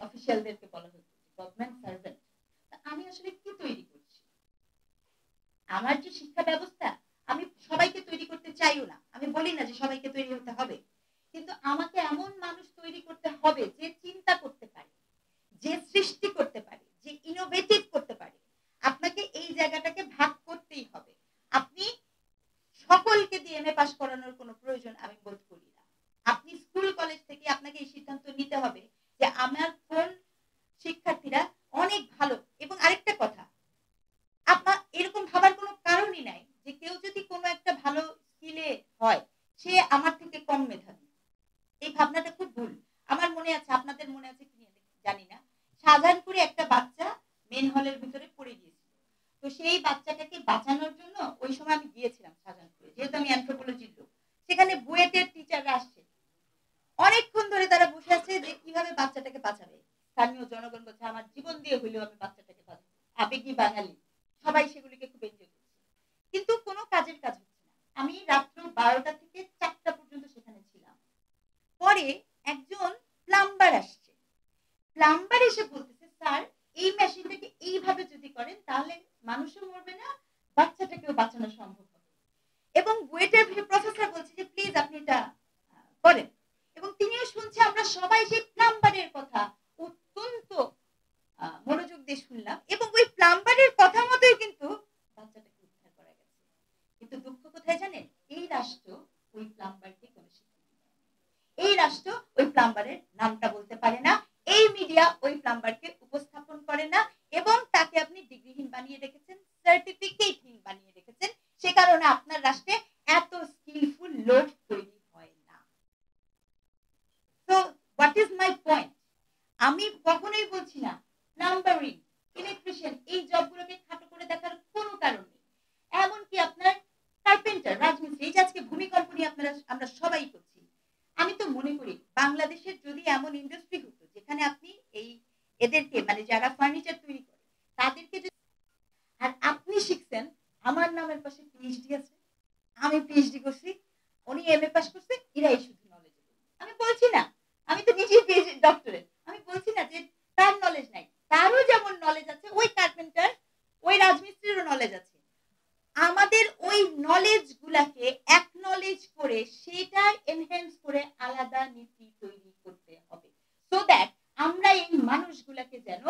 অফিসিয়ালদেরকে বলা হচ্ছে government servant, আমি আসলে কি তৈরি করছি? আমার যে শিক্ষা ব্যবস্থা, আমি সবাইকে তৈরি করতে চাইও না, আমি বলি না যে সবাইকে তৈরি হতে হবে, কিন্তু আমাকে এমন মানুষ তৈরি করতে হবে যে চিন্তা করতে পারে, যে সৃষ্টি করতে পারে, যে ইনোভেটিভ করতে পারে। আপনাকে এই জায়গাটাকে ভাগ করতেই হবে। আপনি সকলকে দিয়ে এমএ পাস করানোর কোনো প্রয়োজন আমি বোধ করি না। আপনি স্কুল কলেজ থেকে আপনাকে এই সিদ্ধান্ত নিতে হবে যে আমার কোন শিক্ষার্থীরা অনেক ভালো। এবং আরেকটা কথা, আপনার এরকম ভাবার কোনো কারণই নাই যে কেউ যদি কোনো একটা ভালো স্কিলে হয় সে আমার থেকে কম মেধাবী। এই ভাবনাটা খুব ভুল। আমার মনে আছে, আপনাদের মনে আছে কি জানি না, শাহজাহানপুরে একটা বাচ্চা মেন হলের ভিতরে পড়ে গিয়েছিল। তো সেই বাচ্চাটাকে বাঁচানোর জন্য ওই সময় আমি গিয়েছিলাম শাহজাহানপুরে, যেহেতু আমি অ্যানথ্রোপোলজির লোক। সেখানে বুয়েটের টিচাররা আসছে, অনেকক্ষণ ধরে তারা বসে আছে যে কিভাবে বাচ্চাটাকে বাঁচাবে। স্থানীয় জনগণ বলছে আমার জীবন দিয়ে হইলেও আমি বাচ্চাটাকে বাঁচাবো, আবেগী বাঙালি, সবাই সেগুলিকে খুব এনজয় করছে, কিন্তু কোনো কাজের কাজ হচ্ছে না। আমি রাত্র 12টা থেকে 4টা পর্যন্ত সেখানে ছিলাম। পরে একজন প্লাম্বার আসছে, প্লাম্বার এসে বলতেছে স্যার এই মেশিনটাকে এইভাবে যদি করেন তাহলে মানুষও মরবে না, বাচ্চাটাকেও বাঁচানো সম্ভব হবে। এবং বুয়েটের প্রফেসর বলছে যে প্লিজ আপনি এটা করেন। এবং তিনিও শুনছে, আমরা সবাই সেই প্লাম্বারের কথা অত্যন্ত মনোযোগ দিয়ে শুনলাম, এবং ওই প্লাম্বারের কথা মতোই কিন্তু বাচ্চাটাকে উদ্ধার করা গেছে। কিন্তু দুঃখ কোথায় জানেন? এই রাষ্ট্র ওই প্লাম্বারকে কোনো শিক্ষা দেয় না। এই রাষ্ট্র ওই প্লাম্বারের নামটা বলতে পারে না, এই মিডিয়া ওই প্লাম্বারকে উপস্থাপন করে না, এবং তাকে আপনি ডিগ্রিহীন বানিয়ে রেখেছেন, সার্টিফিকেটহীন বানিয়ে রেখেছেন। সে কারণে আপনার রাষ্ট্রে এত স্কিলফুল লোক তৈরি হয় না। তো হোয়াট ইজ মাই পয়েন্ট? আমি কখনোই বলছি না প্লাম্বারিং, ইলেকট্রিশিয়ান এই জবগুলোকে খাটো করে দেখার কোনো কারণ নেই। এমনকি আপনার কার্পেন্টার, রাজমিস্ত্রি, এই যে আজকে ভূমিকম্প নিয়ে আমরা সবাই করছি, আমি তো মনে করি বাংলাদেশের যদি এমন ইন্ডাস্ট্রি হতো যেখানে আপনি এই এদেরকে মানে যারা ফার্নিচার তৈরি করে তাদেরকে যদি, আর আপনি শিখছেন, আমার নামের পাশে পিএইচডি আছে, আমি পিএইচডি করছি, উনি এমএ পাস করছে, এরাই শুধু নলেজেবল। আমি বলছি না, আমি তো নিজেই পিএইচডি ডক্টরেট, আমি বলছি না যে তার নলেজ নাই, তারও যেমন নলেজ আছে ওই কার্পেন্টার ওই রাজমিস্ত্রিরও নলেজ আছে। আমাদের ওই নলেজ গুলাকে অ্যাকনলেজ করে সেটা এনহ্যান্স করে আলাদা নীতি তৈরি করতে হবে, সো দ্যাট আমরা এই মানুষগুলাকে যেন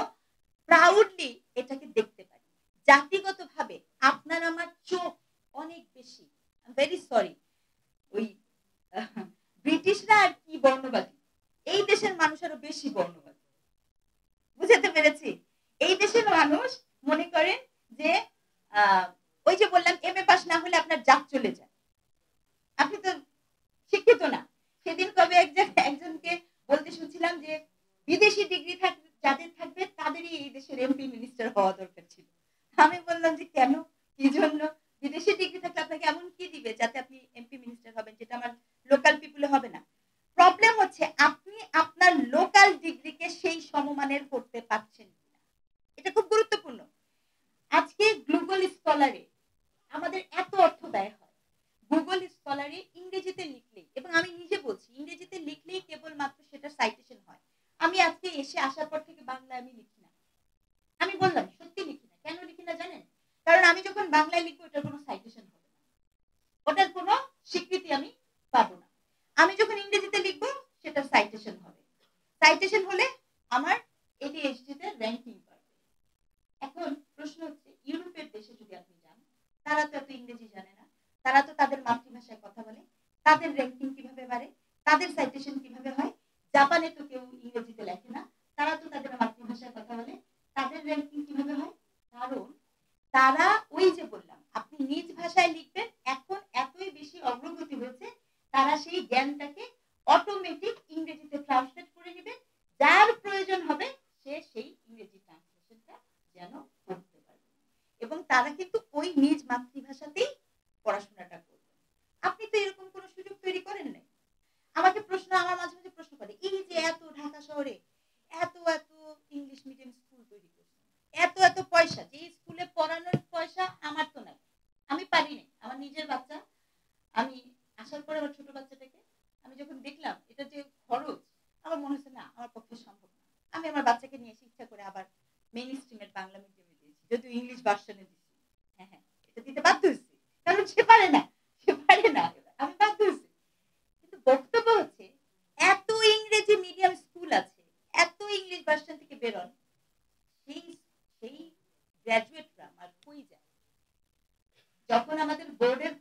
প্রাউডলি এটাকে দেখতে পারি। জাতিগতভাবে আপনার আমার চোখ অনেক বেশি, ভেরি সরি, ওই ব্রিটিশরা আর কি বর্ণবাদী, এই দেশের মানুষ আরো বেশি বর্ণবাদী। বুঝতে পেরেছি? এই দেশের মানুষ মনে করেন যে ওই যে বললাম এমএ পাস না হলে আপনার জাত চলে যায়, আপনি তো শিক্ষিত না। সেদিন কবে একজনকে বলতে শুনছিলাম যে বিদেশি ডিগ্রি যাদের থাকবে তাদেরই এই দেশের এমপি মিনিস্টার হওয়া দরকার ছিল। আমি বললাম যে কেন, কি জন্য? বিদেশি ডিগ্রি থাকলে আপনাকে এমন কি দিবে যাতে আপনি এমপি মিনিস্টার হবেন, যেটা আমার লোকাল পিপলে হবে না? প্রবলেম হচ্ছে আপনি আপনার লোকাল ডিগ্রিকে সেই সমমানের করতে পারছেন কিনা, এটা খুব গুরুত্বপূর্ণ। আজকে গুগল স্কলারে আমাদের এত অর্থ ব্যয় হয়, গুগল স্কলারে ইংরেজিতে লিখলেই, এবং আমি নিজে বলছি ইংরেজিতে লিখলেই কেবলমাত্র সেটা সাইটেশন হয়। আমি আজকে আসার পর থেকে বাংলায় আমি লিখি না, আমি বললাম সত্যি লিখি না। কেন লিখি না জানেন? কারণ আমি যখন বাংলায় লিখবো ওটার কোনো সাইটেশন হবে না, ওটার কোনো স্বীকৃতি আমি পাবো না। আমি যখন ইংরেজিতে লিখবো সেটার সাইটেশন হবে, সাইটেশন হলে আমার এডিএইচডি তে র্যাঙ্কিং পাবে। এখন প্রশ্ন হচ্ছে ইউরোপের দেশে যদি আপনি যান, তারা তো এত ইংরেজি জানে না, তারা তো তাদের মাতৃভাষায় কথা বলে, তাদের র্যাঙ্কিং কিভাবে বাড়ে, তাদের সাইটেশন কিভাবে হয়? জাপানে তো কেউ ইংরেজিতে লেখে না, তারা তো তাদের মাতৃভাষায় কথা বলে, তাদের র্যাঙ্কিং কিভাবে হয়? কারণ তারা ওই যে বললাম আপনি নিজ ভাষায় লিখবেন, এখন এতই বেশি অগ্রগতি হয়েছে, তারা সেই জ্ঞানটাকে অটোমেটিক ইংরেজিতে ট্রান্সলেট করে নেবে, যার প্রয়োজন হবে সে সেই ইংরেজি ট্রান্সলেশনটা যেন করতে পারবে। এবং তারা কিন্তু ওই নিজ মাতৃভাষাতেই পড়াশোনাটা করবে। আপনি তো এরকম কোনো সুযোগ তৈরি করেন নাই। আমাকে আমার মাঝে মাঝে প্রশ্ন করে, এই যে এত ঢাকা শহরে এত এত ইংলিশ মিডিয়াম স্কুল তৈরি করছে, এত এত পয়সা, যে স্কুলে পড়ানোর পয়সা আমার তো নাই, আমি পারি না। আমার নিজের বাচ্চা, আমি আসার পরে আমার ছোট বাচ্চাটাকে আমি যখন দেখলাম এটা যে খরচ, আমার মনে হচ্ছে না আমার পক্ষে সম্ভব আমি আমার বাচ্চাকে নিয়ে এসে ইচ্ছা করে আবার মেইন স্ট্রিমের বাংলা মিডিয়ামে দিয়েছি, যদিও ইংলিশ ভার্সনে দিচ্ছি। হ্যাঁ হ্যাঁ, এটা দিতে বাধ্য হয়েছি, কারণ সে পারে না, সে পারে না, আমি বাধ্য হয়েছি। কিন্তু বক্তব্য হচ্ছে এত ইংরেজি মিডিয়াম স্কুল আছে, এত ইংলিশ ভার্সন থেকে বেরোন, সেই সেই গ্র্যাজুয়েটরা আমার কই যায়? যখন আমাদের বোর্ডের